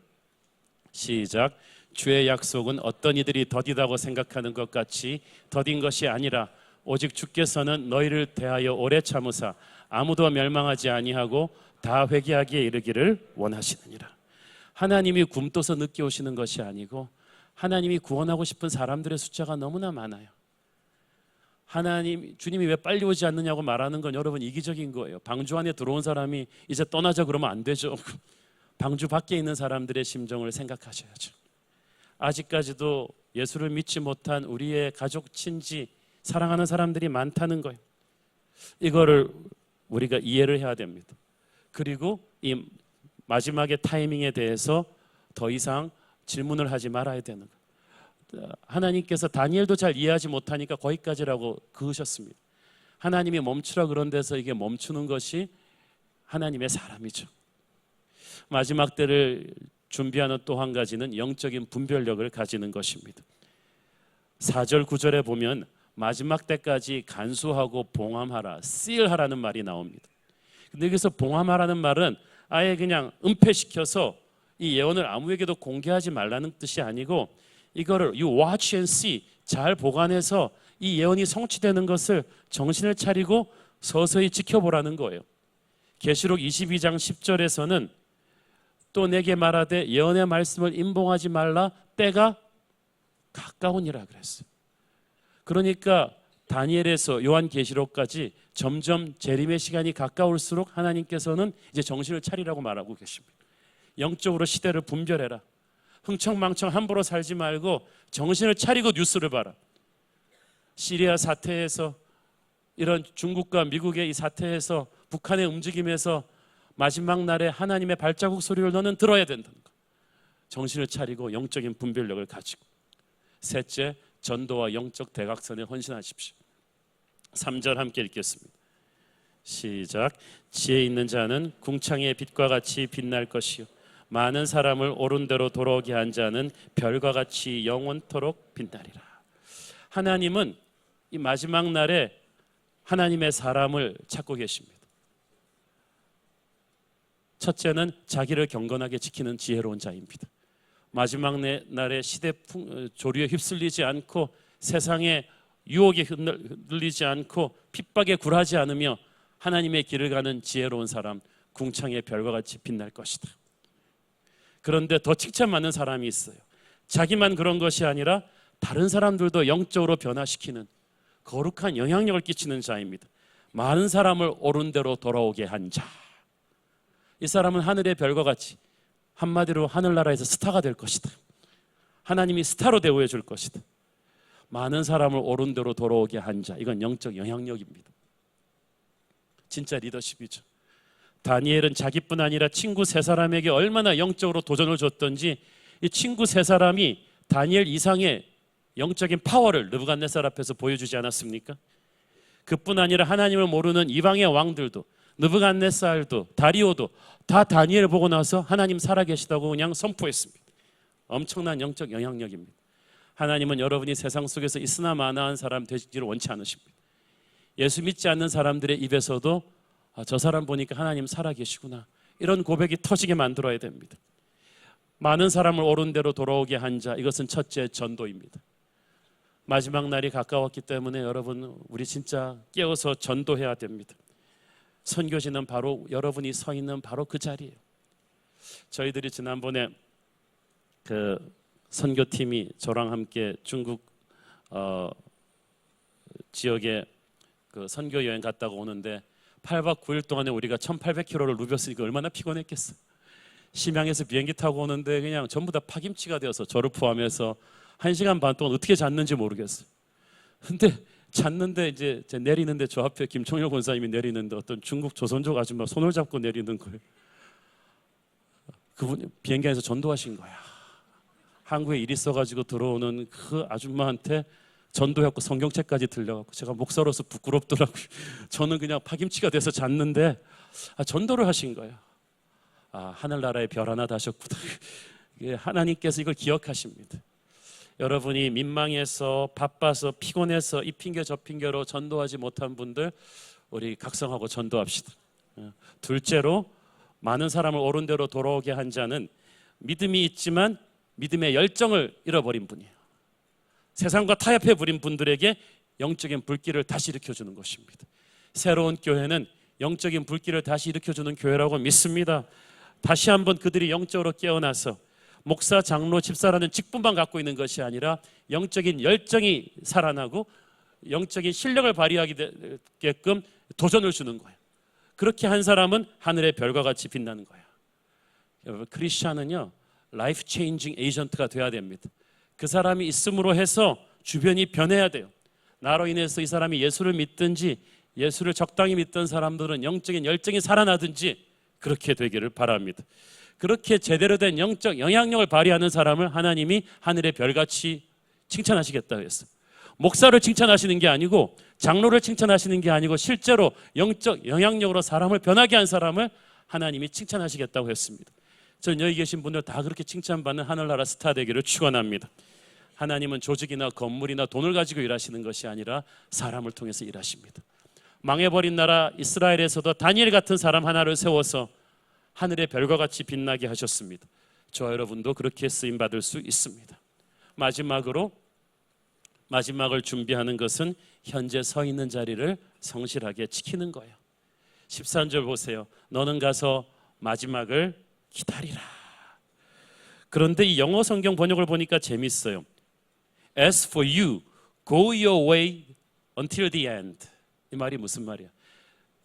시작. 주의 약속은 어떤 이들이 더디다고 생각하는 것 같이 더딘 것이 아니라 오직 주께서는 너희를 대하여 오래 참으사 아무도 멸망하지 아니하고 다 회개하기에 이르기를 원하시느니라. 하나님이 굼떠서 늦게 오시는 것이 아니고 하나님이 구원하고 싶은 사람들의 숫자가 너무나 많아요. 주님이 왜 빨리 오지 않느냐고 말하는 건 여러분 이기적인 거예요. 방주 안에 들어온 사람이 이제 떠나자 그러면 안 되죠. 방주 밖에 있는 사람들의 심정을 생각하셔야죠. 아직까지도 예수를 믿지 못한 우리의 가족, 친지, 사랑하는 사람들이 많다는 거예요. 이거를 우리가 이해를 해야 됩니다. 그리고 이 마지막의 타이밍에 대해서 더 이상 질문을 하지 말아야 되는 거예요. 하나님께서 다니엘도 잘 이해하지 못하니까 거기까지라고 그으셨습니다. 하나님이 멈추라 그런 데서 이게 멈추는 것이 하나님의 사람이죠. 마지막 때를 준비하는 또 한 가지는 영적인 분별력을 가지는 것입니다. 4절 9절에 보면 마지막 때까지 간수하고 봉함하라, seal하라는 말이 나옵니다. 근데 여기서 봉함하라는 말은 아예 그냥 은폐시켜서 이 예언을 아무에게도 공개하지 말라는 뜻이 아니고 이거를 you watch and see, 잘 보관해서 이 예언이 성취되는 것을 정신을 차리고 서서히 지켜보라는 거예요. 계시록 22장 10절에서는 또 내게 말하되 예언의 말씀을 임봉하지 말라, 때가 가까우니라 그랬어요. 그러니까 다니엘에서 요한계시록까지 점점 재림의 시간이 가까울수록 하나님께서는 이제 정신을 차리라고 말하고 계십니다. 영적으로 시대를 분별해라. 흥청망청 함부로 살지 말고 정신을 차리고 뉴스를 봐라. 시리아 사태에서, 이런 중국과 미국의 이 사태에서, 북한의 움직임에서 마지막 날에 하나님의 발자국 소리를 너는 들어야 된다는 거. 정신을 차리고 영적인 분별력을 가지고. 셋째, 전도와 영적 대각선에 헌신하십시오. 3절 함께 읽겠습니다. 시작. 지혜 있는 자는 궁창의 빛과 같이 빛날 것이요 많은 사람을 옳은 대로 돌아오게 한 자는 별과 같이 영원토록 빛나리라. 하나님은 이 마지막 날에 하나님의 사람을 찾고 계십니다. 첫째는 자기를 경건하게 지키는 지혜로운 자입니다. 마지막 날에 시대 조류에 휩쓸리지 않고 세상의 유혹에 흔들리지 않고 핍박에 굴하지 않으며 하나님의 길을 가는 지혜로운 사람, 궁창의 별과 같이 빛날 것이다. 그런데 더 칭찬받는 사람이 있어요. 자기만 그런 것이 아니라 다른 사람들도 영적으로 변화시키는 거룩한 영향력을 끼치는 자입니다. 많은 사람을 옳은 대로 돌아오게 한 자. 이 사람은 하늘의 별과 같이, 한마디로 하늘나라에서 스타가 될 것이다. 하나님이 스타로 대우해 줄 것이다. 많은 사람을 옳은 대로 돌아오게 한 자. 이건 영적 영향력입니다. 진짜 리더십이죠. 다니엘은 자기뿐 아니라 친구 세 사람에게 얼마나 영적으로 도전을 줬던지 이 친구 세 사람이 다니엘 이상의 영적인 파워를 느부갓네살 앞에서 보여주지 않았습니까? 그뿐 아니라 하나님을 모르는 이방의 왕들도, 느부갓네살도, 다리오도 다 다니엘을 보고 나서 하나님 살아계시다고 그냥 선포했습니다. 엄청난 영적 영향력입니다. 하나님은 여러분이 세상 속에서 있으나 마나한 사람 되시기를 원치 않으십니다. 예수 믿지 않는 사람들의 입에서도 저 사람 보니까 하나님 살아계시구나, 이런 고백이 터지게 만들어야 됩니다. 많은 사람을 옳은 대로 돌아오게 한 자, 이것은 첫째 전도입니다. 마지막 날이 가까웠기 때문에 여러분, 우리 진짜 깨어서 전도해야 됩니다. 선교지는 바로 여러분이 서 있는 바로 그 자리예요. 저희들이 지난번에 그 선교팀이 저랑 함께 중국 지역에 그 선교 여행 갔다가 오는데 8박 9일 동안에 우리가 1800km를 누볐으니까 얼마나 피곤했겠어. 심양에서 비행기 타고 오는데 그냥 전부 다 파김치가 되어서 저를 포함해서 1시간 반 동안 어떻게 잤는지 모르겠어요. 근데 잤는데 이제 내리는데 저 앞에 김총열 권사님이 내리는데 어떤 중국 조선족 아줌마 손을 잡고 내리는 거예요. 그분이 비행기 안에서 전도하신 거야. 한국에 일 있어가지고 들어오는 그 아줌마한테 전도했고 성경책까지 들려갖고 제가 목사로서 부끄럽더라고요. 저는 그냥 파김치가 돼서 잤는데 전도를 하신 거예요. 하늘나라의 별 하나 다셨구나. 하나님께서 이걸 기억하십니다. 여러분이 민망해서 바빠서 피곤해서 이 핑계 저 핑계로 전도하지 못한 분들, 우리 각성하고 전도합시다. 둘째로, 많은 사람을 옳은 대로 돌아오게 한 자는 믿음이 있지만 믿음의 열정을 잃어버린 분이에요. 세상과 타협해 버린 분들에게 영적인 불길을 다시 일으켜주는 것입니다. 새로운 교회는 영적인 불길을 다시 일으켜주는 교회라고 믿습니다. 다시 한번 그들이 영적으로 깨어나서 목사, 장로, 집사라는 직분만 갖고 있는 것이 아니라 영적인 열정이 살아나고 영적인 실력을 발휘하게끔 도전을 주는 거예요. 그렇게 한 사람은 하늘의 별과 같이 빛나는 거예요. 여러분, 크리스천은요, 라이프 체인징 에이전트가 돼야 됩니다. 그 사람이 있음으로 해서 주변이 변해야 돼요. 나로 인해서 이 사람이 예수를 믿든지 예수를 적당히 믿던 사람들은 영적인 열정이 살아나든지 그렇게 되기를 바랍니다. 그렇게 제대로 된 영적 영향력을 발휘하는 사람을 하나님이 하늘의 별같이 칭찬하시겠다고 했어요. 목사를 칭찬하시는 게 아니고, 장로를 칭찬하시는 게 아니고, 실제로 영적 영향력으로 사람을 변하게 한 사람을 하나님이 칭찬하시겠다고 했습니다. 저는 여기 계신 분들 다 그렇게 칭찬받는 하늘나라 스타 되기를 축원합니다. 하나님은 조직이나 건물이나 돈을 가지고 일하시는 것이 아니라 사람을 통해서 일하십니다. 망해버린 나라 이스라엘에서도 다니엘 같은 사람 하나를 세워서 하늘의 별과 같이 빛나게 하셨습니다. 저와 여러분도 그렇게 쓰임받을 수 있습니다. 마지막을 준비하는 것은 현재 서 있는 자리를 성실하게 지키는 거예요. 13절 보세요. 너는 가서 마지막을 기다리라. 그런데 이 영어 성경 번역을 보니까 재밌어요. As for you, go your way until the end. 이 말이 무슨 말이야?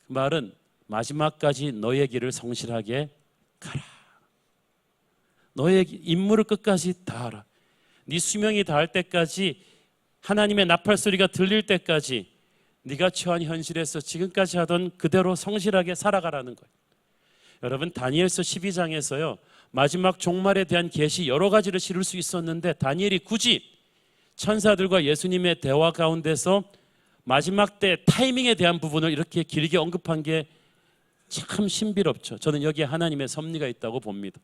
그 말은 마지막까지 너의 길을 성실하게 가라. 너의 임무를 끝까지 다하라. 네 수명이 다할 때까지, 하나님의 나팔 소리가 들릴 때까지 네가 처한 현실에서 지금까지 하던 그대로 성실하게 살아가라는 거예요. 여러분, 다니엘서 12장에서요 마지막 종말에 대한 계시 여러 가지를 실을 수 있었는데, 다니엘이 굳이 천사들과 예수님의 대화 가운데서 마지막 때 타이밍에 대한 부분을 이렇게 길게 언급한 게 참 신비롭죠. 저는 여기에 하나님의 섭리가 있다고 봅니다.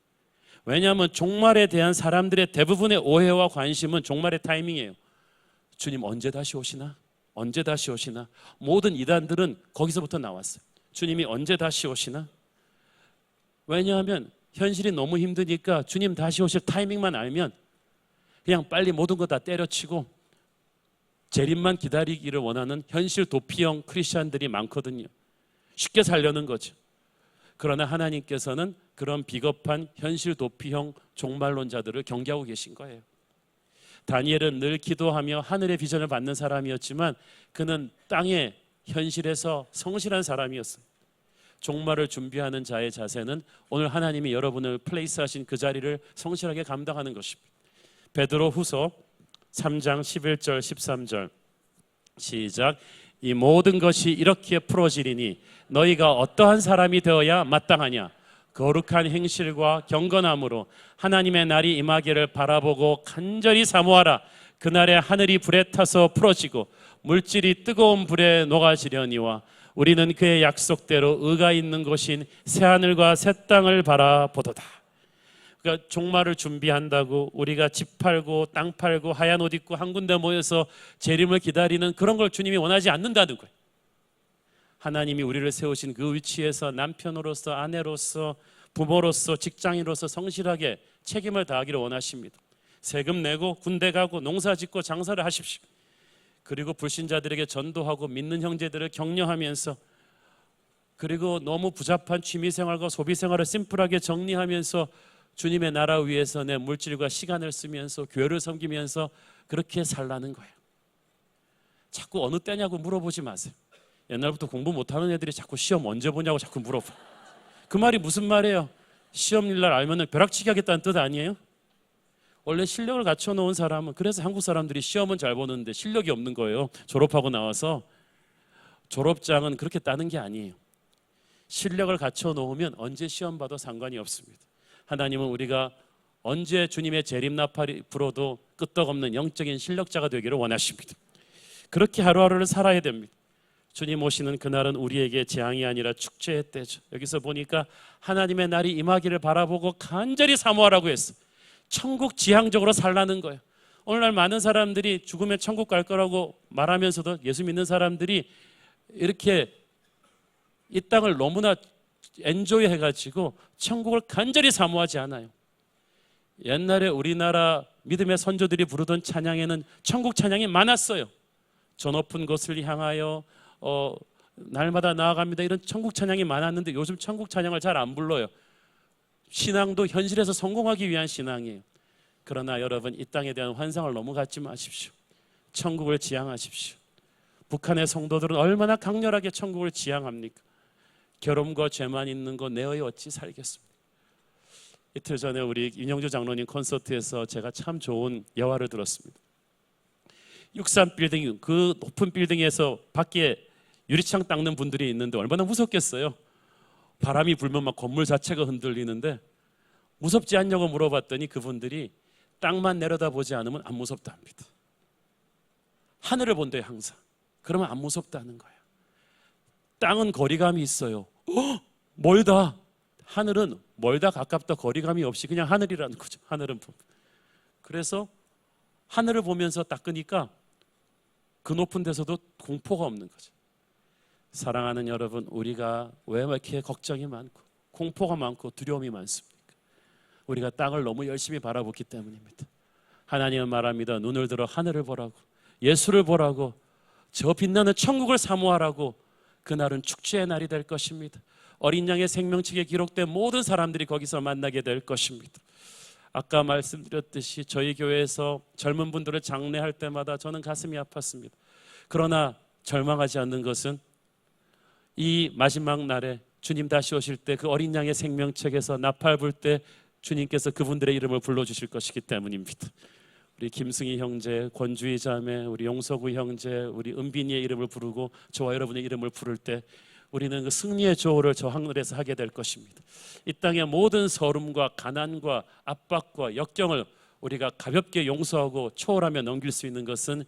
왜냐하면 종말에 대한 사람들의 대부분의 오해와 관심은 종말의 타이밍이에요. 주님 언제 다시 오시나? 언제 다시 오시나? 모든 이단들은 거기서부터 나왔어요. 주님이 언제 다시 오시나? 왜냐하면 현실이 너무 힘드니까 주님 다시 오실 타이밍만 알면 그냥 빨리 모든 거 다 때려치고 재림만 기다리기를 원하는 현실 도피형 크리스찬들이 많거든요. 쉽게 살려는 거죠. 그러나 하나님께서는 그런 비겁한 현실 도피형 종말론자들을 경계하고 계신 거예요. 다니엘은 늘 기도하며 하늘의 비전을 받는 사람이었지만 그는 땅의 현실에서 성실한 사람이었어요. 종말을 준비하는 자의 자세는 오늘 하나님이 여러분을 플레이스하신 그 자리를 성실하게 감당하는 것입니다. 베드로 후서 3장 11절 13절 시작. 이 모든 것이 이렇게 풀어지리니 너희가 어떠한 사람이 되어야 마땅하냐? 거룩한 행실과 경건함으로 하나님의 날이 임하기를 바라보고 간절히 사모하라. 그날에 하늘이 불에 타서 풀어지고 물질이 뜨거운 불에 녹아지려니와 우리는 그의 약속대로 의가 있는 곳인 새하늘과 새 땅을 바라보도다. 그러니까 종말을 준비한다고 우리가 집 팔고 땅 팔고 하얀 옷 입고 한 군데 모여서 재림을 기다리는 그런 걸 주님이 원하지 않는다는 거예요. 하나님이 우리를 세우신 그 위치에서 남편으로서, 아내로서, 부모로서, 직장인으로서 성실하게 책임을 다하기를 원하십니다. 세금 내고 군대 가고 농사 짓고 장사를 하십시오. 그리고 불신자들에게 전도하고 믿는 형제들을 격려하면서, 그리고 너무 부잡한 취미생활과 소비생활을 심플하게 정리하면서 주님의 나라 위해서 내 물질과 시간을 쓰면서 교회를 섬기면서 그렇게 살라는 거예요. 자꾸 어느 때냐고 물어보지 마세요. 옛날부터 공부 못하는 애들이 자꾸 시험 언제 보냐고 자꾸 물어봐. 그 말이 무슨 말이에요? 시험일날 알면 벼락치기 하겠다는 뜻 아니에요? 원래 실력을 갖춰놓은 사람은, 그래서 한국 사람들이 시험은 잘 보는데 실력이 없는 거예요. 졸업하고 나와서. 졸업장은 그렇게 따는 게 아니에요. 실력을 갖춰놓으면 언제 시험 봐도 상관이 없습니다. 하나님은 우리가 언제 주님의 재림 나팔이 불어도 끄떡없는 영적인 실력자가 되기를 원하십니다. 그렇게 하루하루를 살아야 됩니다. 주님 오시는 그날은 우리에게 재앙이 아니라 축제의 때죠. 여기서 보니까 하나님의 날이 임하기를 바라보고 간절히 사모하라고 했어. 천국 지향적으로 살라는 거예요. 오늘날 많은 사람들이 죽으면 천국 갈 거라고 말하면서도 예수 믿는 사람들이 이렇게 이 땅을 너무나 엔조이 해가지고 천국을 간절히 사모하지 않아요. 옛날에 우리나라 믿음의 선조들이 부르던 찬양에는 천국 찬양이 많았어요. 저 높은 곳을 향하여 날마다 나아갑니다. 이런 천국 찬양이 많았는데 요즘 천국 찬양을 잘 안 불러요. 신앙도 현실에서 성공하기 위한 신앙이에요. 그러나 여러분, 이 땅에 대한 환상을 너무 갖지 마십시오. 천국을 지향하십시오. 북한의 성도들은 얼마나 강렬하게 천국을 지향합니까? 결혼과 죄만 있는 거 내어에 어찌 살겠습니까? 이틀 전에 우리 윤영주 장로님 콘서트에서 제가 참 좋은 예화를 들었습니다. 63 빌딩, 그 높은 빌딩에서 밖에 유리창 닦는 분들이 있는데 얼마나 무섭겠어요. 바람이 불면 막 건물 자체가 흔들리는데 무섭지 않냐고 물어봤더니 그분들이 땅만 내려다보지 않으면 안 무섭답니다. 하늘을 본대요 항상. 그러면 안 무섭다는 거예요. 땅은 거리감이 있어요. 멀다. 하늘은 멀다 가깝다 거리감이 없이 그냥 하늘이라는 거죠. 하늘은 보면. 그래서 하늘을 보면서 닦으니까 그 높은 데서도 공포가 없는 거죠. 사랑하는 여러분, 우리가 왜 이렇게 걱정이 많고 공포가 많고 두려움이 많습니까? 우리가 땅을 너무 열심히 바라보기 때문입니다. 하나님은 말합니다. 눈을 들어 하늘을 보라고, 예수를 보라고, 저 빛나는 천국을 사모하라고. 그날은 축제의 날이 될 것입니다. 어린 양의 생명책에 기록된 모든 사람들이 거기서 만나게 될 것입니다. 아까 말씀드렸듯이 저희 교회에서 젊은 분들을 장례할 때마다 저는 가슴이 아팠습니다. 그러나 절망하지 않는 것은 이 마지막 날에 주님 다시 오실 때 그 어린 양의 생명책에서 나팔 불 때 주님께서 그분들의 이름을 불러주실 것이기 때문입니다. 우리 김승희 형제, 권주희 자매, 우리 용서구 형제, 우리 은빈이의 이름을 부르고 저와 여러분의 이름을 부를 때 우리는 그 승리의 조를 저 하늘에서 하게 될 것입니다. 이 땅의 모든 서름과 가난과 압박과 역경을 우리가 가볍게 용서하고 초월하며 넘길 수 있는 것은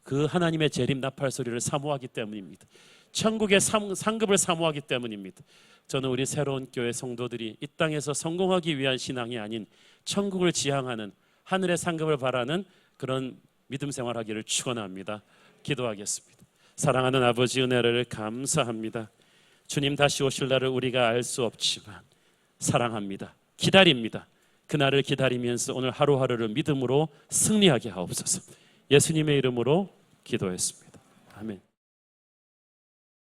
그 하나님의 재림 나팔 소리를 사모하기 때문입니다. 천국의 상급을 사모하기 때문입니다. 저는 우리 새로운 교회 성도들이 이 땅에서 성공하기 위한 신앙이 아닌 천국을 지향하는 하늘의 상급을 바라는 그런 믿음 생활하기를 축원합니다. 기도하겠습니다. 사랑하는 아버지, 은혜를 감사합니다. 주님 다시 오실 날을 우리가 알 수 없지만 사랑합니다. 기다립니다. 그날을 기다리면서 오늘 하루하루를 믿음으로 승리하게 하옵소서. 예수님의 이름으로 기도했습니다. 아멘.